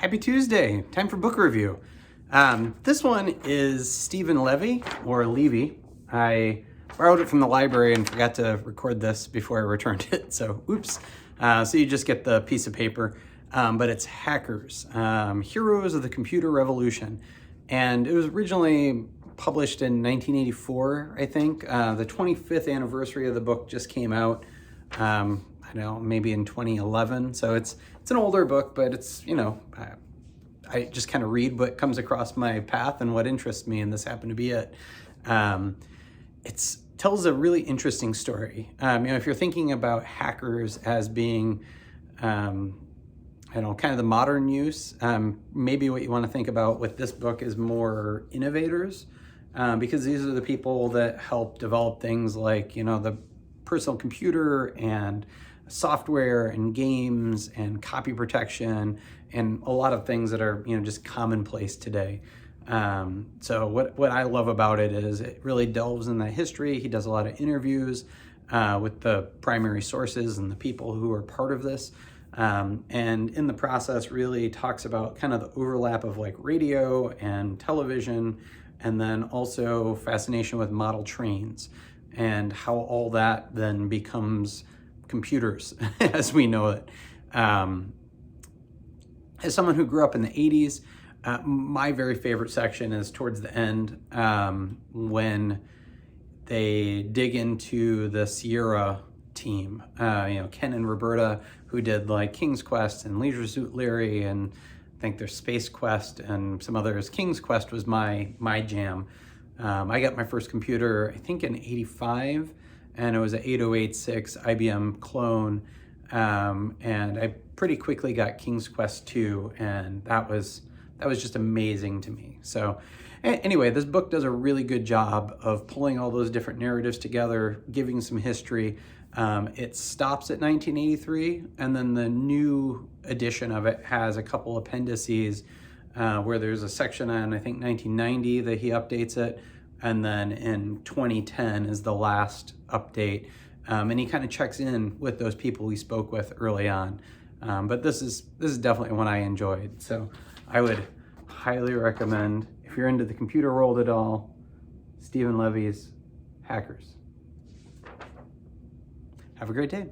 Happy Tuesday, time for book review. This one is Steven Levy, or Levy. I borrowed it from the library and forgot to record this before I returned it, so oops. So you just get the piece of paper, but it's Hackers, Heroes of the Computer Revolution. And it was originally published in 1984, I think. The 25th anniversary of the book just came out, I don't know, maybe in 2011. So it's an older book, but it's, I just kind of read what comes across my path and what interests me, and this happened to be it. It tells a really interesting story. If you're thinking about hackers as being, kind of the modern use, maybe what you want to think about with this book is more innovators, because these are the people that help develop things like, the personal computer and software and games and copy protection and a lot of things that are just commonplace today. So what I love about it is it really delves in that history. He does a lot of interviews with the primary sources and the people who are part of this, and in the process really talks about kind of the overlap of like radio and television, and then also fascination with model trains and how all that then becomes computers as we know it. As someone who grew up in the 80s, my very favorite section is towards the end, when they dig into the Sierra team, Ken and Roberta, who did like King's Quest and Leisure Suit Larry, and I think there's Space Quest and some others. King's Quest was my jam. I got my first computer, I think in 85, and it was an 8086 IBM clone, and I pretty quickly got King's Quest 2, and that was just amazing to me. So anyway, this book does a really good job of pulling all those different narratives together, giving some history. It stops at 1983, and then the new edition of it has a couple appendices where there's a section on, I think, 1990 that he updates it, and then in 2010 is the last update. And he kind of checks in with those people he spoke with early on. But this is definitely one I enjoyed. So I would highly recommend, if you're into the computer world at all, Steven Levy's Hackers. Have a great day.